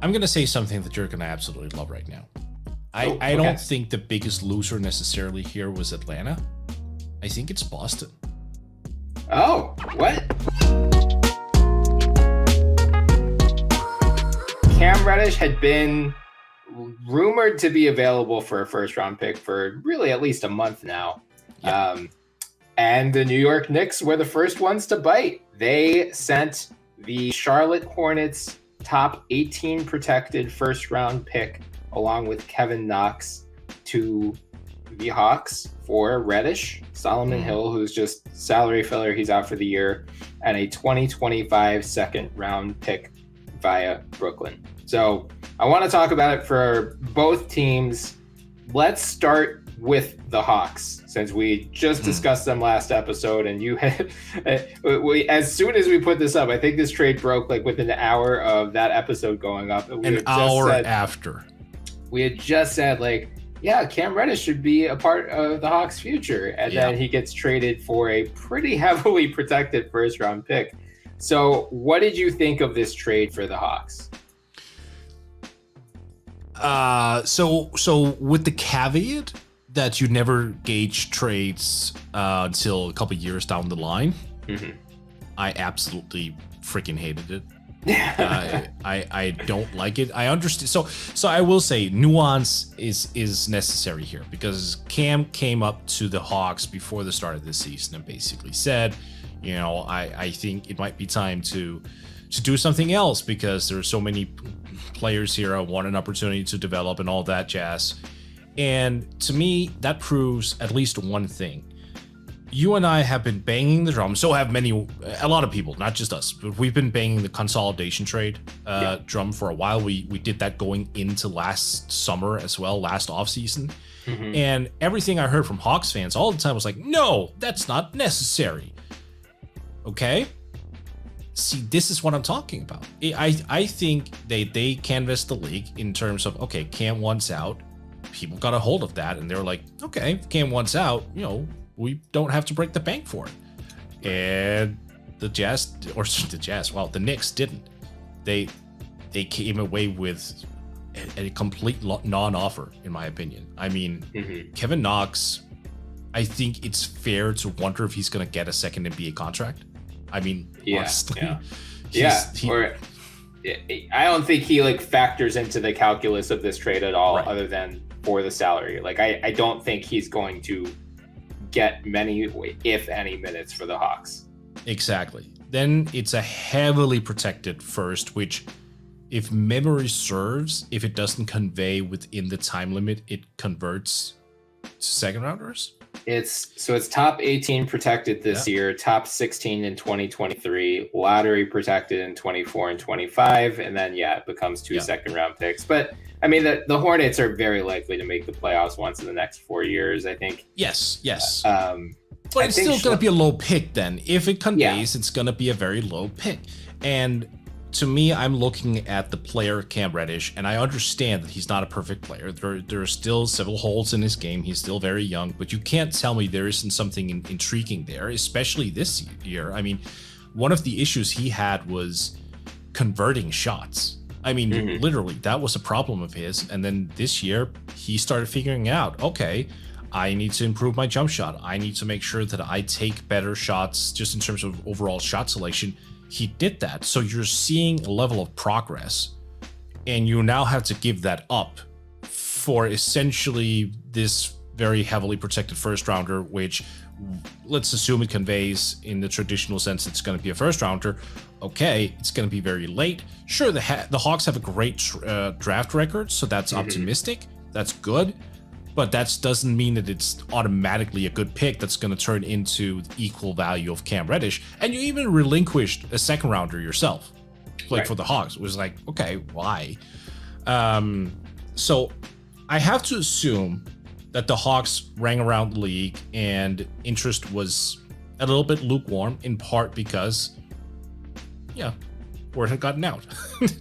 I'm going to say something that you're going to absolutely love right now. Okay. I don't think the biggest loser necessarily here was Atlanta. I think it's Boston. Oh, what? Cam Reddish had been rumored to be available for a first-round pick for really at least a month now. Yeah. And the New York Knicks were the first ones to bite. They sent the Charlotte Hornets top 18 protected first-round pick along with Kevin Knox to the Hawks for Reddish, Solomon Hill, who's just salary filler, he's out for the year, and a 2025 second-round pick via Brooklyn. So I want to talk about it for both teams. Let's start with the Hawks, since we just discussed them last episode, and you had, as soon as we put this up, I think this trade broke like within an hour of that episode going up. An hour after. We had just said, like, yeah, Cam Reddish should be a part of the Hawks' future, and then he gets traded for a pretty heavily protected first-round pick. So what did you think of this trade for the Hawks? So with the caveat that you never gauge trades until a couple years down the line, I absolutely freaking hated it. I don't like it. I understand. So I will say nuance is necessary here, because Cam came up to the Hawks before the start of this season and basically said, you know, I think it might be time to do something else because there are so many players here. I want an opportunity to develop and all that jazz. And to me, that proves at least one thing. You and I have been banging the drum. So have a lot of people, not just us. But we've been banging the consolidation trade drum for a while. We did that going into last summer as well, last offseason. And everything I heard from Hawks fans all the time was like, no, that's not necessary. Okay? See, this is what I'm talking about. I think they canvassed the league in terms of, okay, Cam wants out. People got a hold of that, and they're like, okay, if Cam wants out, you know, we don't have to break the bank for it. And the Knicks didn't. They came away with a complete non-offer, in my opinion. I mean, Kevin Knox, I think it's fair to wonder if he's going to get a second NBA contract. I mean, honestly, I don't think he like factors into the calculus of this trade at all, other than for the salary. Like, I don't think he's going to get many, if any, minutes for the Hawks. Exactly. Then it's a heavily protected first, which, if memory serves, if it doesn't convey within the time limit, it converts to second rounders. It's top 18 protected this year, top 16 in 2023, lottery protected in 24 and 25, and then it becomes two second round picks. But I mean, the Hornets are very likely to make the playoffs once in the next 4 years, I think. Yes. But it's still going to be a low pick then. If it conveys, it's going to be a very low pick. And to me, I'm looking at the player Cam Reddish, and I understand that he's not a perfect player. There are still several holes in his game. He's still very young, but you can't tell me there isn't something intriguing there, especially this year. I mean, one of the issues he had was converting shots. I mean, literally, that was a problem of his. And then this year, he started figuring out, okay, I need to improve my jump shot. I need to make sure that I take better shots just in terms of overall shot selection. He did that. So you're seeing a level of progress, and you now have to give that up for essentially this very heavily protected first rounder, which, let's assume it conveys in the traditional sense it's going to be a first rounder. Okay, it's going to be very late. Sure, the Hawks have a great draft record, so that's optimistic. That's good. But that doesn't mean that it's automatically a good pick that's going to turn into the equal value of Cam Reddish. And you even relinquished a second rounder yourself, like for the Hawks. It was like, okay, why? So I have to assume that the Hawks rang around the league and interest was a little bit lukewarm, in part because, word had gotten out.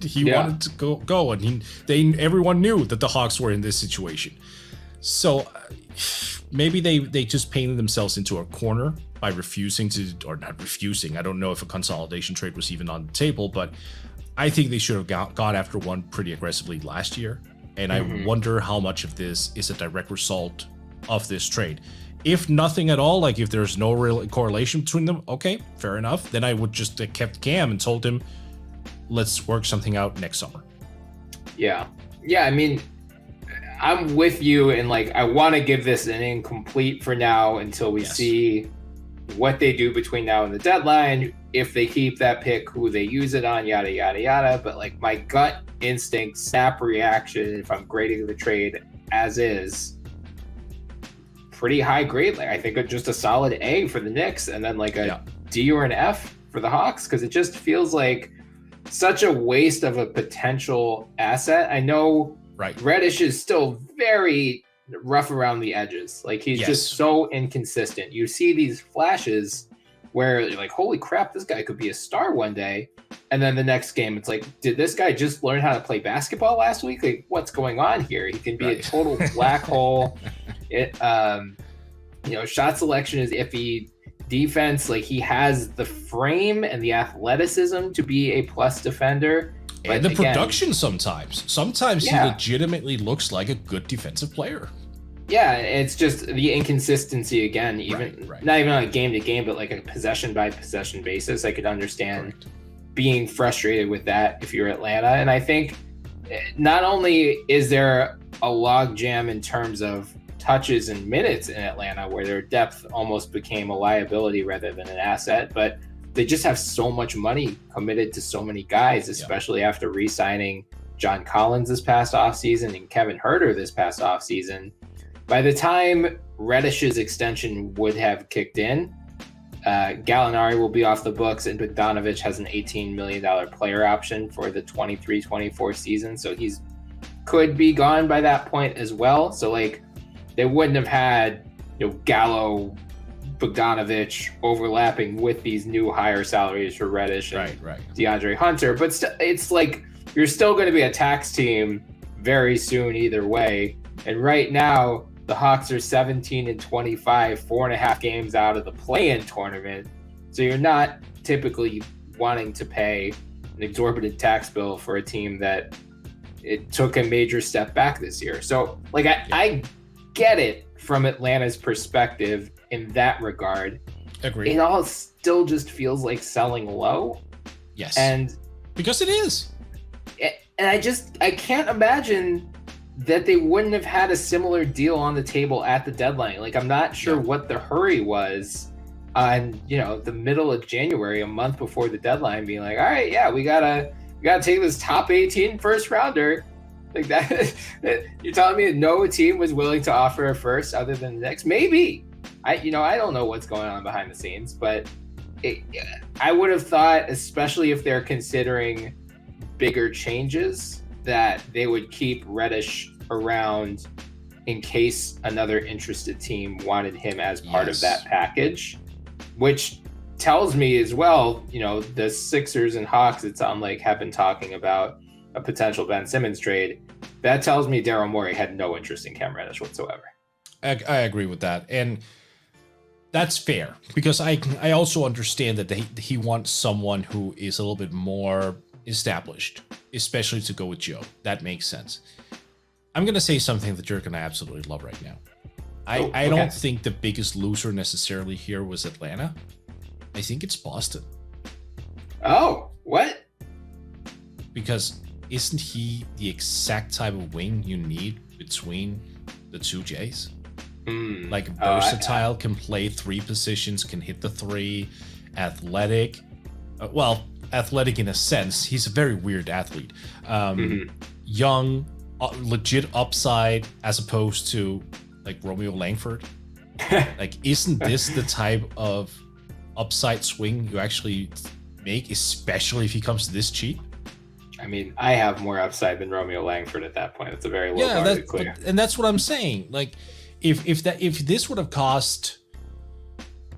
He wanted to go, and everyone knew that the Hawks were in this situation. So maybe they just painted themselves into a corner by refusing to, or not refusing. I don't know if a consolidation trade was even on the table, but I think they should have gone after one pretty aggressively last year. And I wonder how much of this is a direct result of this trade. If nothing at all, like if there's no real correlation between them, okay, fair enough. Then I would just have kept Cam and told him, let's work something out next summer. Yeah. Yeah, I mean, I'm with you, and like I want to give this an incomplete for now until we see what they do between now and the deadline. If they keep that pick, who they use it on, yada yada yada. But like my gut instinct, snap reaction, if I'm grading the trade as is, pretty high grade. Like I think just a solid A for the Knicks, and then like a D or an F for the Hawks, because it just feels like such a waste of a potential asset. I know Reddish is still very rough around the edges. Like he's just so inconsistent. You see these flashes where you're like, holy crap, this guy could be a star one day. And then the next game, it's like, did this guy just learn how to play basketball last week? Like, what's going on here? He can be a total black hole. Shot selection is iffy. Defense, like he has the frame and the athleticism to be a plus defender. And the production sometimes he legitimately looks like a good defensive player. Yeah, it's just the inconsistency again, not even on a game to game, but like a possession by possession basis. I could understand being frustrated with that if you're Atlanta. And I think not only is there a log jam in terms of touches and minutes in Atlanta, where their depth almost became a liability rather than an asset, but they just have so much money committed to so many guys, especially after re-signing John Collins this past offseason and Kevin Huerter this past offseason. By the time Reddish's extension would have kicked in, Gallinari will be off the books, and Bogdanovich has an $18 million player option for the 23-24 season, so he's could be gone by that point as well. So like they wouldn't have had Gallo, Bogdanovich overlapping with these new higher salaries for Reddish and DeAndre Hunter. But it's like you're still going to be a tax team very soon either way. And right now, the Hawks are 17-25, 4.5 games out of the play-in tournament. So you're not typically wanting to pay an exorbitant tax bill for a team that it took a major step back this year. So like I get it from Atlanta's perspective in that regard. Agreed. It all still just feels like selling low. Yes. And because it is. And I can't imagine that they wouldn't have had a similar deal on the table at the deadline. Like I'm not sure what the hurry was on, the middle of January, a month before the deadline, being like, all right, we gotta take this top 18 first rounder. Like that, you're telling me no team was willing to offer a first other than the Knicks? Maybe. I don't know what's going on behind the scenes, but I would have thought, especially if they're considering bigger changes, that they would keep Reddish around in case another interested team wanted him as part of that package, which tells me as well, the Sixers and Hawks, it sounds like, have been talking about a potential Ben Simmons trade. That tells me Daryl Morey had no interest in Cam Reddish whatsoever. I agree with that. And that's fair, because I also understand that he wants someone who is a little bit more established, especially to go with Joe. That makes sense. I'm going to say something that you're going to absolutely love right now. I don't think the biggest loser necessarily here was Atlanta. I think it's Boston. Oh, what? Because isn't he the exact type of wing you need between the two J's? Like versatile, can play three positions, can hit the three, athletic. Athletic in a sense. He's a very weird athlete. Young, legit upside, as opposed to like Romeo Langford. Like, isn't this the type of upside swing you actually make, especially if he comes this cheap? I mean, I have more upside than Romeo Langford at that point. It's a very low bar to clear. And that's what I'm saying. Like, if this would have cost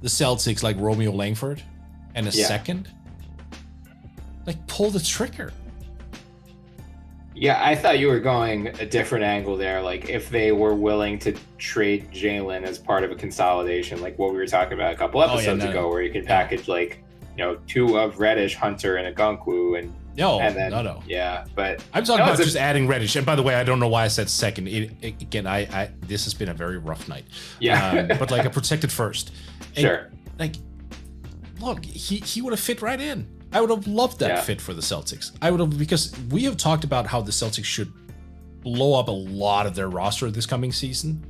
the Celtics like Romeo Langford and a second, like, pull the trigger. Yeah, I thought you were going a different angle there. Like, if they were willing to trade Jalen as part of a consolidation, like what we were talking about a couple episodes ago, where you can package like, two of Reddish, Hunter, and Okonkwo, and No, and then, no. Yeah, but I'm talking about just adding Reddish. And by the way, I don't know why I said second. Again, this has been a very rough night. Yeah, but like a protected first. And sure. Like, look, he would have fit right in. I would have loved that fit for the Celtics. I would have, because we have talked about how the Celtics should blow up a lot of their roster this coming season.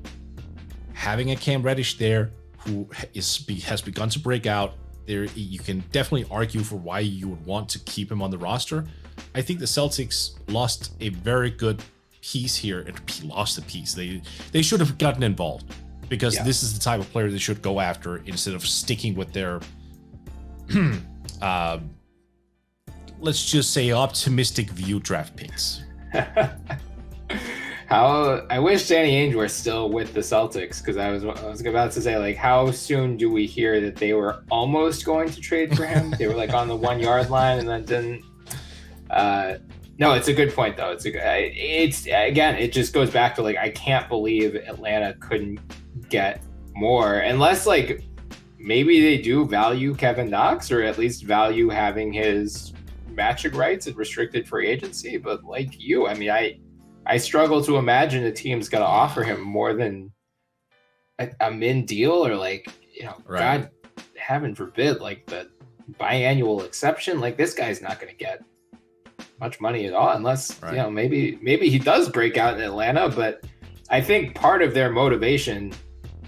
Having a Cam Reddish there who has begun to break out, there you can definitely argue for why you would want to keep him on the roster. I think the Celtics lost a very good piece here, and lost a piece. They should have gotten involved, because this is the type of player they should go after instead of sticking with their let's just say optimistic view draft picks. How I wish Danny Ainge were still with the Celtics, because I was about to say, like, how soon do we hear that they were almost going to trade for him? They were like on the 1 yard line and then didn't. No, it's a good point though. It's again, it just goes back to, like, I can't believe Atlanta couldn't get more, unless, like, maybe they do value Kevin Knox, or at least value having his matching rights and restricted free agency. But like you, I mean, I struggle to imagine a team's going to offer him more than a min deal, or, like, God, heaven forbid, like the biannual exception. Like, this guy's not going to get much money at all, unless maybe he does break out in Atlanta. But I think part of their motivation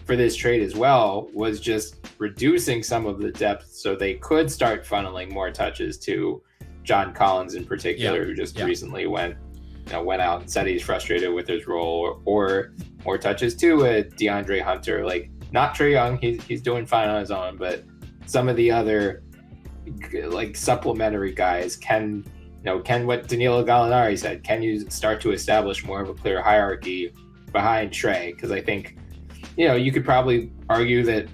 for this trade as well was just reducing some of the depth so they could start funneling more touches to John Collins in particular, who just recently went out and said he's frustrated with his role, or more touches to DeAndre Hunter. Like, not Trae Young, he's doing fine on his own, but some of the other, like, supplementary guys can what Danilo Gallinari said, can you start to establish more of a clear hierarchy behind Trae? Because I think, you could probably argue that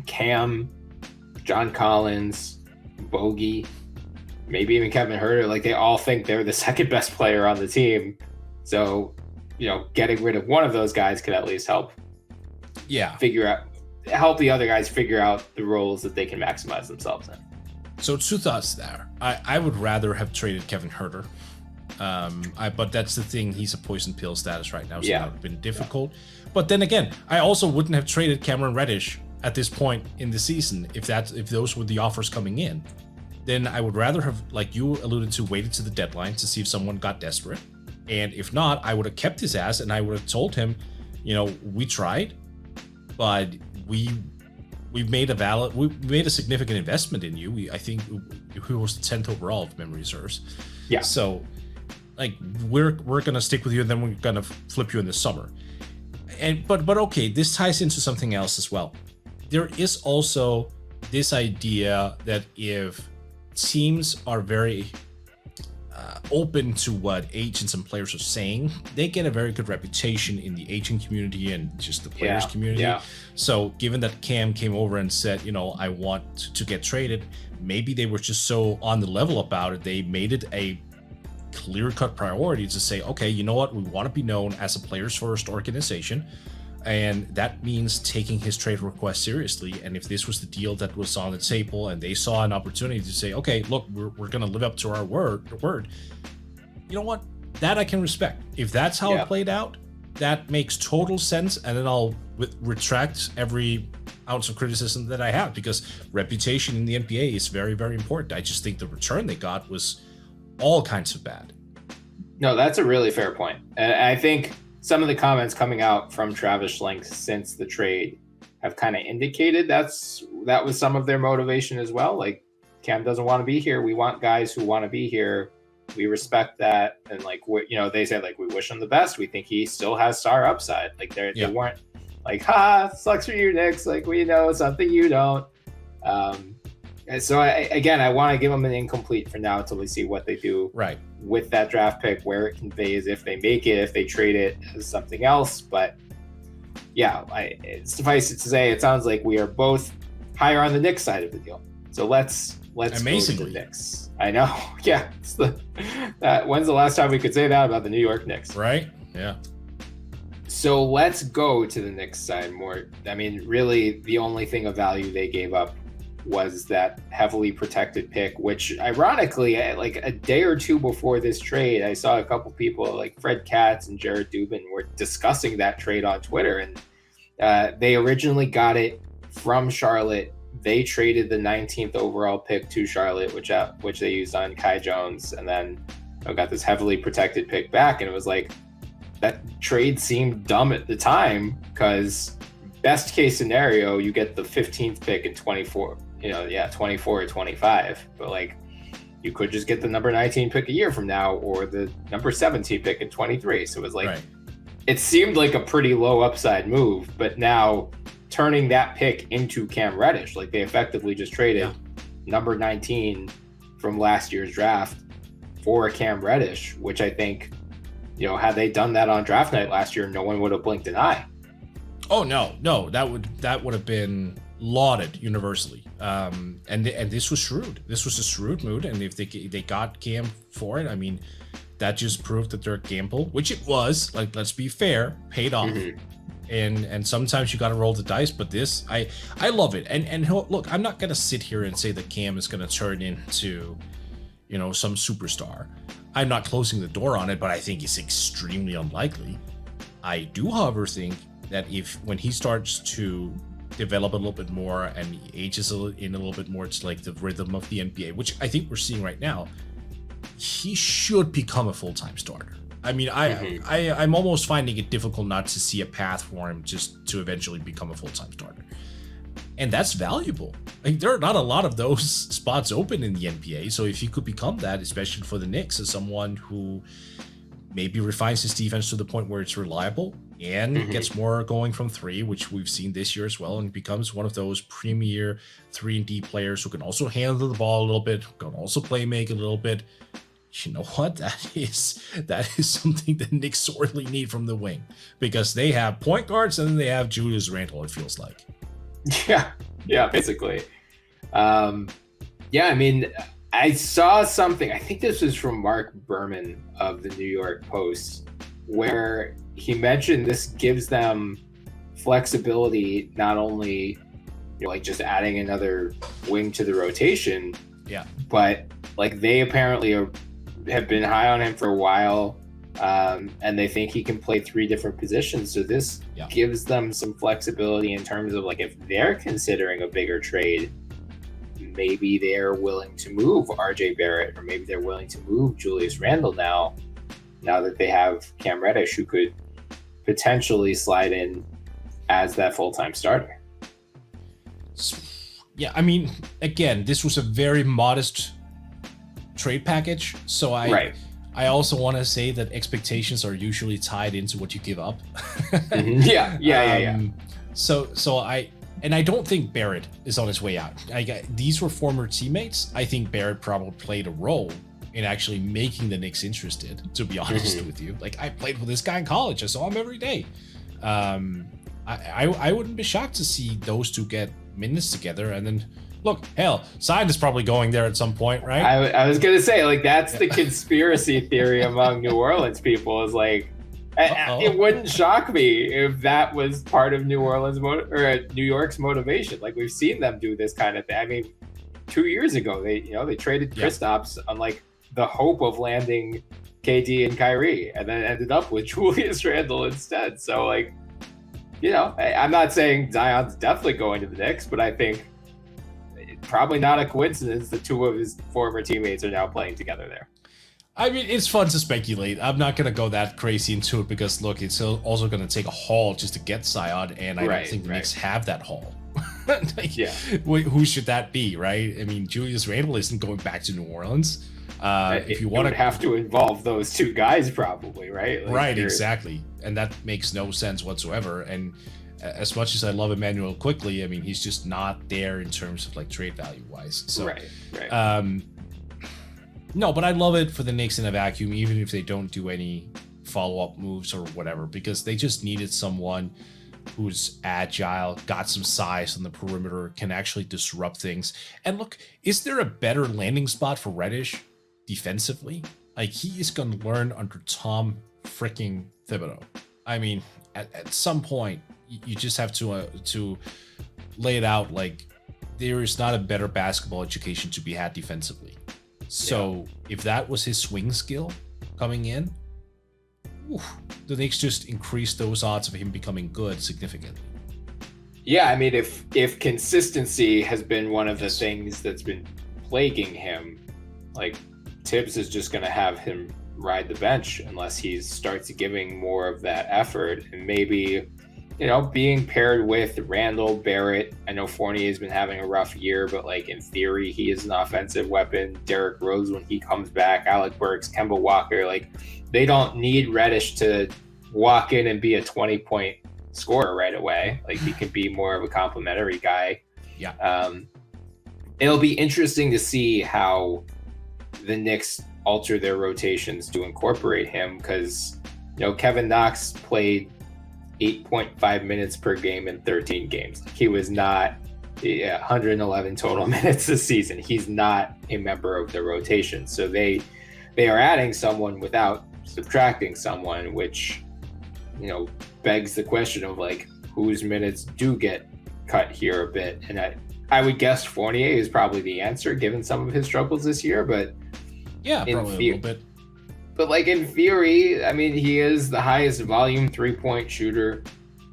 Cam, John Collins, Bogey, maybe even Kevin Huerter, like, they all think they're the second best player on the team. So, getting rid of one of those guys could at least help help the other guys figure out the roles that they can maximize themselves in. So 2 thoughts there. I would rather have traded Kevin Huerter. But that's the thing, he's a poison pill status right now, so that would have been difficult. But then again, I also wouldn't have traded Cameron Reddish at this point in the season if those were the offers coming in. Then I would rather have, like you alluded to, waited to the deadline to see if someone got desperate. And if not, I would have kept his ass, and I would have told him, we tried, but we made a significant investment in you. I think who was the 10th overall, if memory serves. Yeah. So, like, we're gonna stick with you, and then we're gonna flip you in the summer. But okay, this ties into something else as well. There is also this idea that if teams are very open to what agents and players are saying, they get a very good reputation in the agent community and just the players community. Yeah. So given that Cam came over and said, I want to get traded, maybe they were just so on the level about it, they made it a clear-cut priority to say, okay, you know what, we want to be known as a players first organization, and that means taking his trade request seriously. And if this was the deal that was on the table and they saw an opportunity to say, okay, look, we're going to live up to our word, you know what, that I can respect. If that's how it played out, that makes total sense. And then I'll retract every ounce of criticism that I have, because reputation in the NBA is very, very important. I just think the return they got was all kinds of bad. No, that's a really fair point. And I think some of the comments coming out from Travis Schlenk since the trade have kind of indicated that was some of their motivation as well. Like, Cam doesn't want to be here. We want guys who want to be here. We respect that. And, like, they said, like, we wish him the best. We think he still has star upside. Like, they weren't like, sucks for you, Knicks. Like, we know something you don't. And so I want to give them an incomplete for now until we see what they do with that draft pick, where it conveys, if they make it, if they trade it as something else. But suffice it to say, it sounds like we are both higher on the Knicks side of the deal. So let's amazingly go to the Knicks. I know. Yeah. When's the last time we could say that about the New York Knicks? Right. Yeah. So let's go to the Knicks side more. I mean, really, the only thing of value they gave up was that heavily protected pick, which ironically, like a day or two before this trade, I saw a couple people like Fred Katz and Jared Dubin were discussing that trade on Twitter. And they originally got it from Charlotte. They traded the 19th overall pick to Charlotte, which they used on Kai Jones, and then got this heavily protected pick back. And it was like, that trade seemed dumb at the time, because best case scenario, you get the 15th pick in 24, 24 or 25. But like, you could just get the number 19 pick a year from now, or the number 17 pick in 23. So it was like, right. It seemed like a pretty low upside move, but now turning that pick into Cam Reddish, like they effectively just traded number 19 from last year's draft for a Cam Reddish, which I think, had they done that on draft night last year, no one would have blinked an eye. Oh no, that would have been lauded universally. And this was shrewd. This was a shrewd move, and if they got Cam for it, I mean, that just proved that their gamble, which it was, like, let's be fair, paid off. Mm-hmm. And sometimes you got to roll the dice, but this, I love it. And look, I'm not gonna sit here and say that Cam is gonna turn into, some superstar. I'm not closing the door on it, but I think it's extremely unlikely. I do, however, think that when he starts to develop a little bit more and he ages in a little bit more, it's like the rhythm of the NBA, which I think we're seeing right now, he should become a full-time starter. I mean, I'm almost finding it difficult not to see a path for him just to eventually become a full-time starter. And that's valuable. Like, there are not a lot of those spots open in the NBA. So if he could become that, especially for the Knicks, as someone who maybe refines his defense to the point where it's reliable and gets more going from three, which we've seen this year as well, and becomes one of those premier 3-and-D players who can also handle the ball a little bit, who can also play make a little bit. You know what? That is something the Knicks sorely need from the wing, because they have point guards and then they have Julius Randle, it feels like. Yeah, basically. I mean, I saw something, I think this was from Mark Berman of the New York Post, where he mentioned this gives them flexibility, not only like just adding another wing to the rotation, but like they apparently have been high on him for a while, and they think he can play 3 different positions. So this gives them some flexibility in terms of, like, if they're considering a bigger trade, maybe they're willing to move RJ Barrett, or maybe they're willing to move Julius Randle now that they have Cam Reddish, who could potentially slide in as that full-time starter. Yeah, I mean, again, this was a very modest trade package, so I also want to say that expectations are usually tied into what you give up. So I don't think Barrett is on his way out. These were former teammates. I think Barrett probably played a role in actually making the Knicks interested, to be honest with you. Like, I played with this guy in college. I saw him every day. I wouldn't be shocked to see those two get minutes together, and then look, hell, Zion is probably going there at some point, right? I was gonna say, like, that's the conspiracy theory among New Orleans people, is like, it wouldn't shock me if that was part of New York's motivation. Like, we've seen them do this kind of thing. I mean, 2 years ago, they traded Kristaps on, like, the hope of landing KD and Kyrie, and then ended up with Julius Randle instead. So, like, I'm not saying Zion's definitely going to the Knicks, but I think probably not a coincidence that 2 of his former teammates are now playing together there. I mean, it's fun to speculate. I'm not going to go that crazy into it, because, look, it's also going to take a haul just to get Zion, and I don't think the Knicks have that haul. Who should that be, right? I mean, Julius Randle isn't going back to New Orleans. If you want to have to involve those 2 guys, probably, right? Like, right, exactly. And that makes no sense whatsoever. And as much as I love Emmanuel Quickly, I mean, he's just not there in terms of, like, trade value wise. So, right. No, but I love it for the Knicks in a vacuum, even if they don't do any follow-up moves or whatever, because they just needed someone who's agile, got some size on the perimeter, can actually disrupt things. And look, is there a better landing spot for Reddish defensively? Like, he is going to learn under Tom freaking Thibodeau. I mean, at some point, you just have to lay it out, like, there is not a better basketball education to be had defensively. So if that was his swing skill coming in, the Knicks just increased those odds of him becoming good significantly. Yeah, I mean, if consistency has been one of the things that's been plaguing him, like Tibbs is just going to have him ride the bench unless he starts giving more of that effort. And maybe, being paired with Randall, Barrett. I know Fournier has been having a rough year, but like in theory, he is an offensive weapon. Derrick Rose when he comes back, Alec Burks, Kemba Walker, like they don't need Reddish to walk in and be a 20-point scorer right away. Like he can be more of a complimentary guy. Yeah. It'll be interesting to see how the Knicks alter their rotations to incorporate him because, Kevin Knox played 8.5 minutes per game in 13 games. He was not 111 total minutes this season. He's not a member of the rotation. So they are adding someone without subtracting someone, which, begs the question of like whose minutes do get cut here a bit. And I would guess Fournier is probably the answer given some of his struggles this year, but yeah, probably a little bit. But like in theory, I mean, he is the highest volume 3-point shooter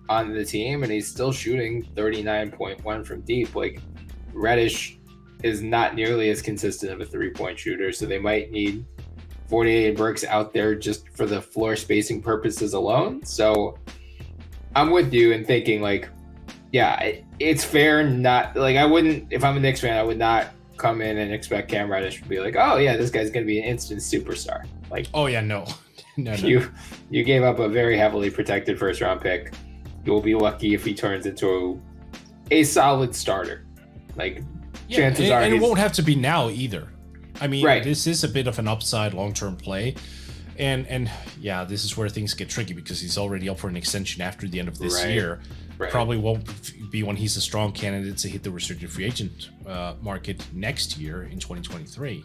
on the team, and he's still shooting 39.1 from deep. Like Reddish is not nearly as consistent of a 3-point shooter, so they might need Fournier and Burks out there just for the floor spacing purposes alone. So I'm with you in thinking like, yeah, it's fair. Not like I wouldn't, if I'm a Knicks fan, I would not come in and expect Cam Reddish to be like, oh yeah, this guy's going to be an instant superstar. Like, oh yeah, no. You gave up a very heavily protected first round pick. You'll be lucky if he turns into a solid starter. Like chances are, and it won't have to be now either. I mean, right. This is a bit of an upside long-term play. And yeah, this is where things get tricky because he's already up for an extension after the end of this year. Right. Probably won't be when he's a strong candidate to hit the restricted free agent market next year in 2023.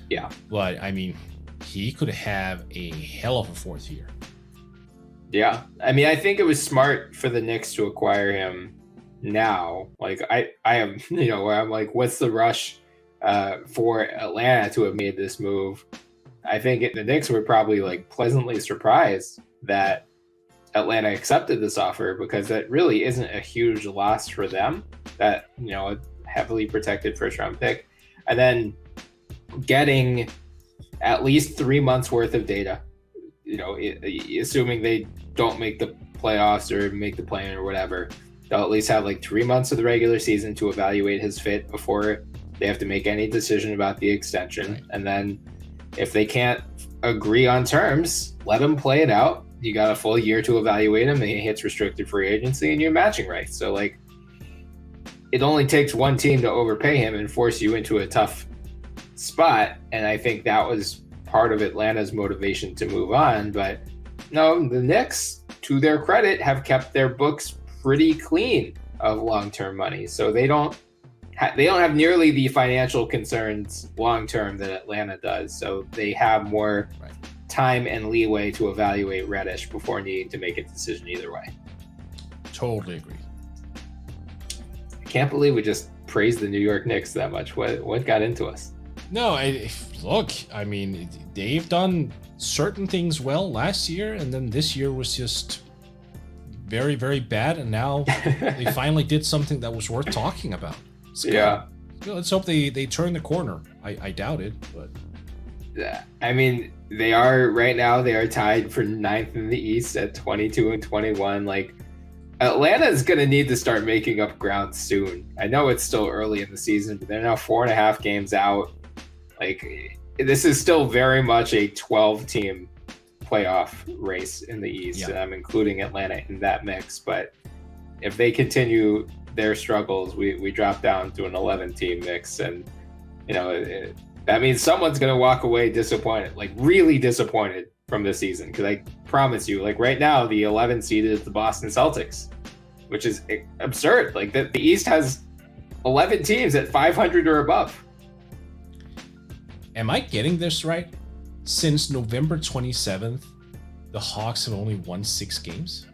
Yeah. But I mean, he could have a hell of a fourth year. Yeah. I mean, I think it was smart for the Knicks to acquire him now. Like I am, where I'm like, what's the rush for Atlanta to have made this move? I think the Knicks were probably like pleasantly surprised that Atlanta accepted this offer because that really isn't a huge loss for them. That, a heavily protected first round pick, and then getting at least 3 months worth of data, assuming they don't make the playoffs or make the play-in or whatever, they'll at least have like 3 months of the regular season to evaluate his fit before they have to make any decision about the extension. Right. And then if they can't agree on terms, let him play it out. You got a full year to evaluate him, and he hits restricted free agency, and you're matching rights. So, like, it only takes one team to overpay him and force you into a tough spot. And I think that was part of Atlanta's motivation to move on. But no, the Knicks, to their credit, have kept their books pretty clean of long-term money. So they don't have nearly the financial concerns long-term that Atlanta does. So they have more time and leeway to evaluate Reddish before needing to make a decision either way. Totally agree. I can't believe we just praised the New York Knicks that much. What got into us? No, look, I mean, they've done certain things well last year, and then this year was just very, very bad, and now they finally did something that was worth talking about. Yeah. Let's hope they turn the corner. I doubt it, but... I mean, they are tied for 9th in the East at 22 and 21. Like, Atlanta's going to need to start making up ground soon. I know it's still early in the season, but they're now 4.5 games out. Like, this is still very much a 12-team playoff race in the East, and I'm including Atlanta in that mix. But if they continue their struggles, we drop down to an 11-team mix, and, that means someone's going to walk away disappointed, like really disappointed from this season. Because I promise you, like right now, the 11 seed is the Boston Celtics, which is absurd. Like the East has 11 teams at 500 or above. Am I getting this right? Since November 27th, the Hawks have only won 6 games?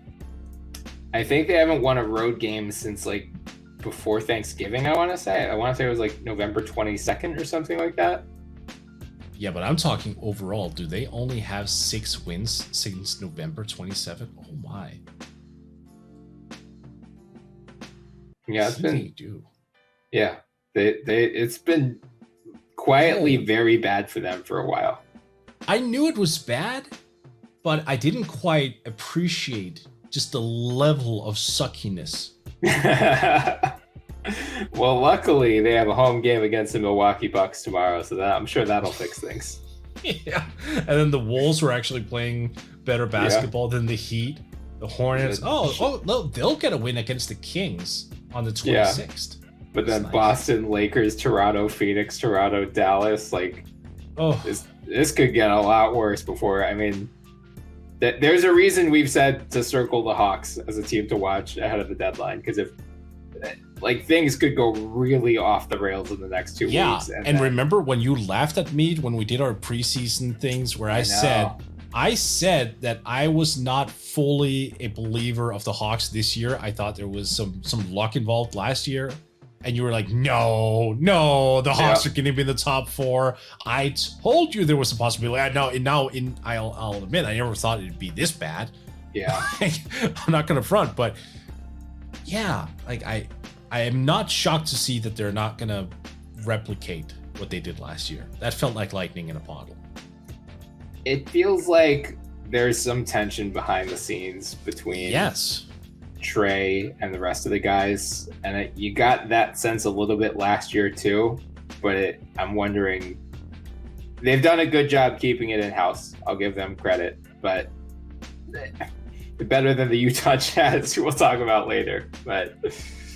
I think they haven't won a road game since like before Thanksgiving, I want to say. I want to say it was like November 22nd or something like that. Yeah, but I'm talking overall. Do they only have 6 wins since November 27th? Oh my. Yeah, it's been. Do. Yeah, it's been quietly very bad for them for a while. I knew it was bad, but I didn't quite appreciate just the level of suckiness. Well, luckily they have a home game against the Milwaukee Bucks tomorrow, so I'm sure that'll fix things. Yeah, and then the Wolves were actually playing better basketball than the Heat. The Hornets. Oh, no, they'll get a win against the Kings on the 26th. Yeah. But then nice. Boston, Lakers, Toronto, Phoenix, Toronto, Dallas. Like, this could get a lot worse before. I mean, there's a reason we've said to circle the Hawks as a team to watch ahead of the deadline, because if things could go really off the rails in the next 2 weeks. And remember when you laughed at me when we did our preseason things where I said that I was not fully a believer of the Hawks this year. I thought there was some luck involved last year. And you were like, no, the Hawks are going to be in the top 4. I told you there was a possibility. I'll admit, I never thought it'd be this bad. Yeah. I'm not going to front, but yeah, like I am not shocked to see that they're not going to replicate what they did last year. That felt like lightning in a bottle. It feels like there's some tension behind the scenes between Trey and the rest of the guys, and you got that sense a little bit last year too, but I'm wondering, they've done a good job keeping it in-house. I'll give them credit, but better than the Utah Jazz, we'll talk about later. But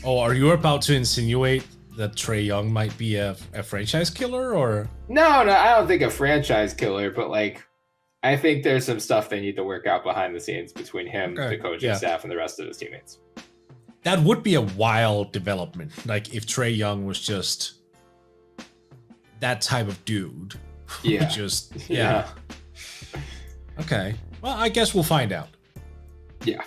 are you about to insinuate that Trae Young might be a franchise killer? Or no, I don't think a franchise killer, but like, I think there's some stuff they need to work out behind the scenes between him, the coaching staff, and the rest of his teammates. That would be a wild development. Like if Trae Young was just that type of dude. Yeah. Okay. Well, I guess we'll find out. Yeah.